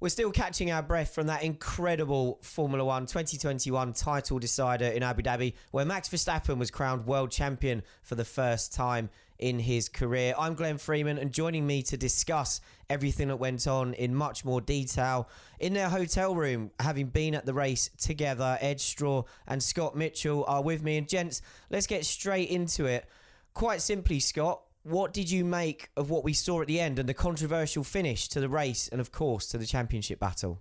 We're still catching our breath from that incredible Formula 1 2021 title decider in Abu Dhabi, where Max Verstappen was crowned world champion for the first time in his career. I'm Glenn Freeman, and joining me to discuss everything that went on in much more detail in their hotel room, having been at the race together, Ed Straw and Scott Mitchell are with me. And gents, let's get straight into it. Quite simply, Scott, what did you make of what we saw at the end and the controversial finish to the race and, of course, to the championship battle?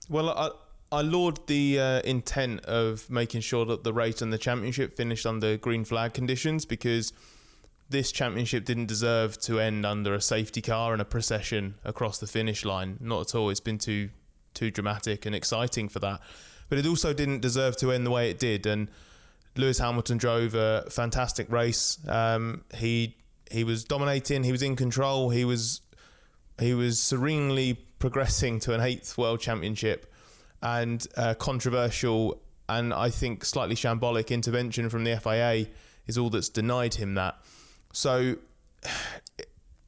Well, I laud the intent of making sure that the race and the championship finished under green flag conditions, because this championship didn't deserve to end under a safety car and a procession across the finish line. Not at all. It's been too dramatic and exciting for that. But it also didn't deserve to end the way it did. And Lewis Hamilton drove a fantastic race. He was dominating. He was in control. He was serenely progressing to an 8th world championship, and controversial and I think slightly shambolic intervention from the FIA is all that's denied him that. So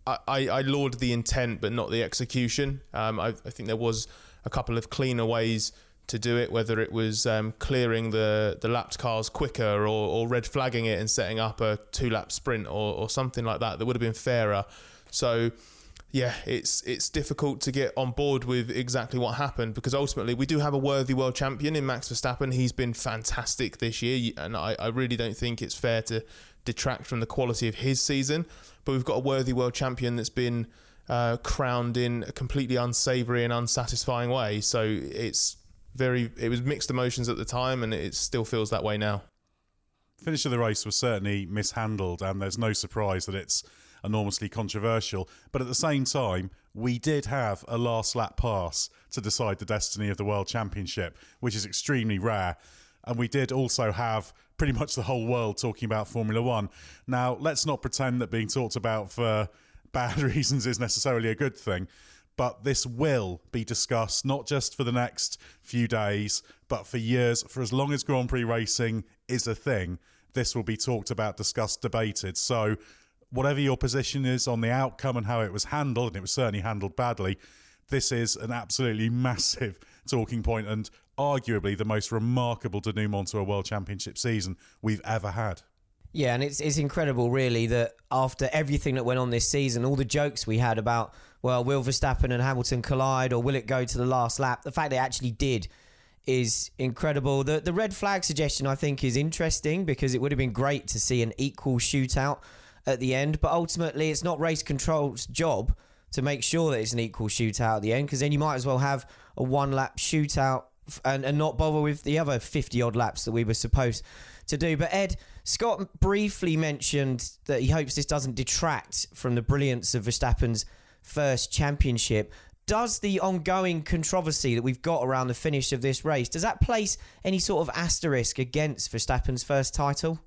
I laud the intent, but not the execution. I think there was a couple of cleaner ways to do it, whether it was clearing the lapped cars quicker or red flagging it and setting up a 2-lap sprint or something like that would have been fairer. So yeah, it's difficult to get on board with exactly what happened, because ultimately we do have a worthy world champion in Max Verstappen. He's been fantastic this year, and I really don't think it's fair to detract from the quality of his season. But we've got a worthy world champion that's been crowned in a completely unsavoury and unsatisfying way. So it was mixed emotions at the time, and it still feels that way now. The finish of the race was certainly mishandled, and there's no surprise that it's enormously controversial. But at the same time, we did have a last lap pass to decide the destiny of the World Championship, which is extremely rare. And we did also have pretty much the whole world talking about Formula 1. Now, let's not pretend that being talked about for bad reasons is necessarily a good thing. But this will be discussed not just for the next few days, but for years. For as long as Grand Prix racing is a thing, this will be talked about, discussed, debated. So whatever your position is on the outcome and how it was handled, and it was certainly handled badly, this is an absolutely massive talking point and arguably the most remarkable denouement to a World Championship season we've ever had. Yeah, and it's incredible, really, that after everything that went on this season, all the jokes we had about, well, will Verstappen and Hamilton collide, or will it go to the last lap? The fact that it actually did is incredible. The red flag suggestion, I think, is interesting, because it would have been great to see an equal shootout at the end. But ultimately, it's not race control's job to make sure that it's an equal shootout at the end, because then you might as well have a 1-lap shootout and not bother with the other 50-odd laps that we were supposed to do. But Ed, Scott briefly mentioned that he hopes this doesn't detract from the brilliance of Verstappen's first championship. Does the ongoing controversy that we've got around the finish of this race, does that place any sort of asterisk against Verstappen's first title?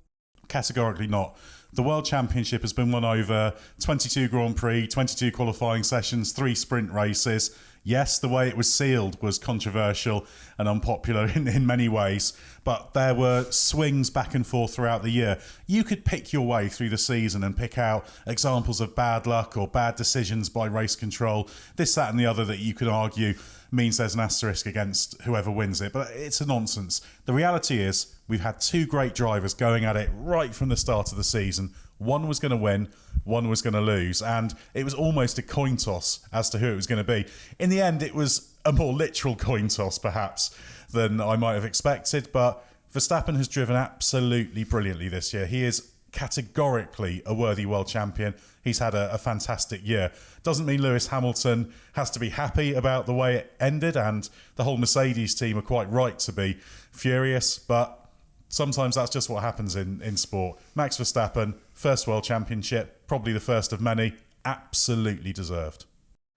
Categorically not. The World Championship has been won over 22 Grand Prix, 22 qualifying sessions, 3 sprint races. Yes, the way it was sealed was controversial and unpopular in many ways, but there were swings back and forth throughout the year. You could pick your way through the season and pick out examples of bad luck or bad decisions by race control, this, that and the other, that you could argue means there's an asterisk against whoever wins it. But it's a nonsense. The reality is we've had 2 great drivers going at it right from the start of the season. One was going to win, one was going to lose, and it was almost a coin toss as to who it was going to be. In the end, it was a more literal coin toss, perhaps, than I might have expected, but Verstappen has driven absolutely brilliantly this year. He is categorically a worthy world champion. He's had a fantastic year. Doesn't mean Lewis Hamilton has to be happy about the way it ended, and the whole Mercedes team are quite right to be furious, but sometimes that's just what happens in sport. Max Verstappen, first world championship, probably the first of many, absolutely deserved.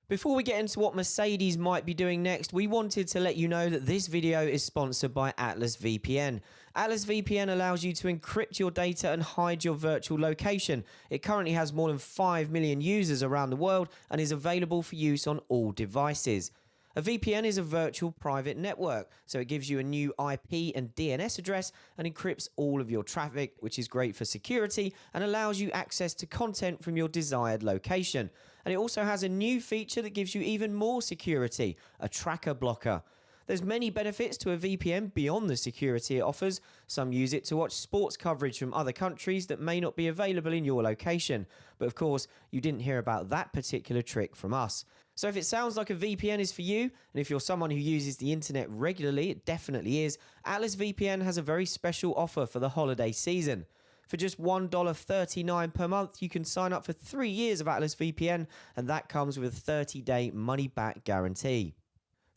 Before we get into what Mercedes might be doing next, we wanted to let you know that this video is sponsored by Atlas VPN. Atlas VPN allows you to encrypt your data and hide your virtual location. It currently has more than 5 million users around the world and is available for use on all devices. A VPN is a virtual private network, so it gives you a new IP and DNS address and encrypts all of your traffic, which is great for security and allows you access to content from your desired location. And it also has a new feature that gives you even more security, a tracker blocker. There's many benefits to a VPN beyond the security it offers. Some use it to watch sports coverage from other countries that may not be available in your location. But of course, you didn't hear about that particular trick from us. So if it sounds like a VPN is for you, and if you're someone who uses the internet regularly, it definitely is, Atlas VPN has a very special offer for the holiday season. For just $1.39 per month, you can sign up for 3 years of Atlas VPN, and that comes with a 30-day money-back guarantee.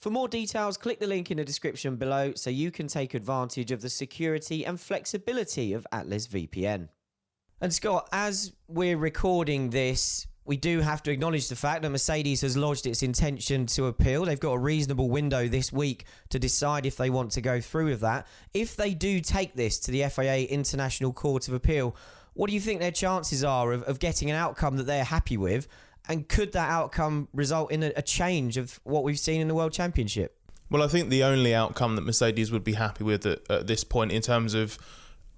For more details, click the link in the description below so you can take advantage of the security and flexibility of Atlas VPN. And Scott, as we're recording this, we do have to acknowledge the fact that Mercedes has lodged its intention to appeal. They've got a reasonable window this week to decide if they want to go through with that. If they do take this to the FIA International Court of Appeal, what do you think their chances are of getting an outcome that they're happy with? And could that outcome result in a change of what we've seen in the World Championship? Well, I think the only outcome that Mercedes would be happy with at this point in terms of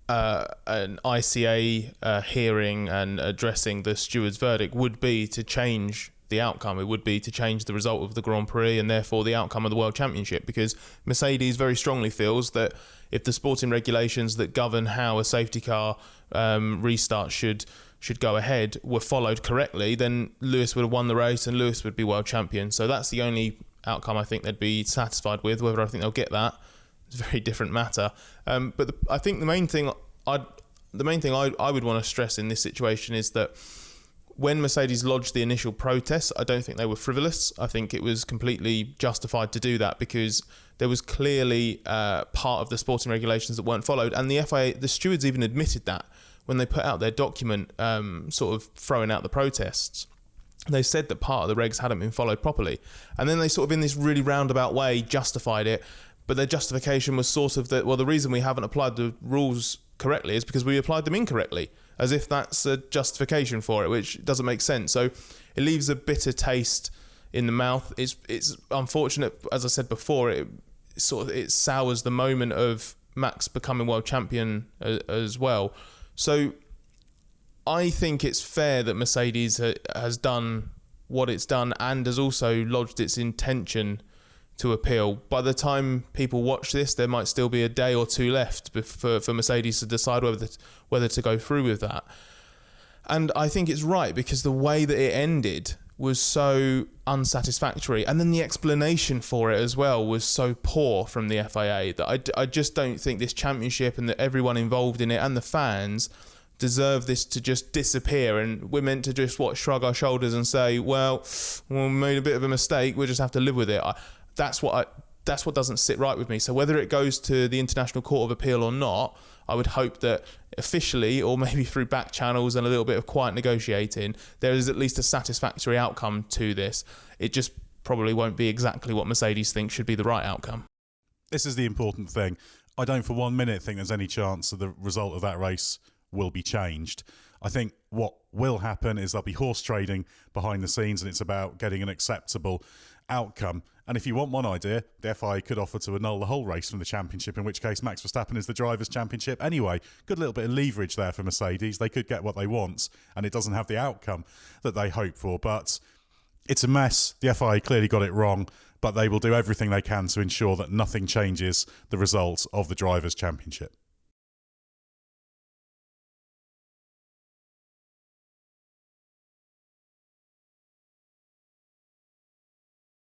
an ICA hearing and addressing the steward's verdict would be to change the outcome. It would be to change the result of the Grand Prix and therefore the outcome of the World Championship, because Mercedes very strongly feels that if the sporting regulations that govern how a safety car restart should go ahead were followed correctly, then Lewis would have won the race and Lewis would be world champion. So that's the only outcome I think they'd be satisfied with. Whether I think they'll get that is a very different matter. But I think the main thing I would want to stress in this situation is that when Mercedes lodged the initial protests, I don't think they were frivolous. I think it was completely justified to do that because there was clearly part of the sporting regulations that weren't followed, and the FIA, the stewards even admitted that when they put out their document sort of throwing out the protests. They said that part of the regs hadn't been followed properly. And then they sort of in this really roundabout way justified it. But their justification was sort of that, well, the reason we haven't applied the rules correctly is because we applied them incorrectly, as if that's a justification for it, which doesn't make sense. So it leaves a bitter taste in the mouth. It's unfortunate, as I said before, it sours the moment of Max becoming world champion as well. So I think it's fair that Mercedes has done what it's done and has also lodged its intention to appeal. By the time people watch this, there might still be a day or two left for Mercedes to decide whether to go through with that. And I think it's right because the way that it ended was so unsatisfactory, and then the explanation for it as well was so poor from the FIA that I just don't think this championship and that everyone involved in it and the fans deserve this to just disappear, and we're meant to just shrug our shoulders and say, well, we made a bit of a mistake, we'll just have to live with it. That's what doesn't sit right with me. So whether it goes to the International Court of Appeal or not, I would hope that officially, or maybe through back channels and a little bit of quiet negotiating, there is at least a satisfactory outcome to this. It just probably won't be exactly what Mercedes thinks should be the right outcome. This is the important thing. I don't for 1 minute think there's any chance that the result of that race will be changed. I think what will happen is there'll be horse trading behind the scenes, and it's about getting an acceptable outcome. And if you want one idea, the FIA could offer to annul the whole race from the championship, in which case Max Verstappen is the Drivers' Championship anyway. Good little bit of leverage there for Mercedes. They could get what they want, and it doesn't have the outcome that they hope for. But it's a mess. The FIA clearly got it wrong, but they will do everything they can to ensure that nothing changes the result of the Drivers' Championship.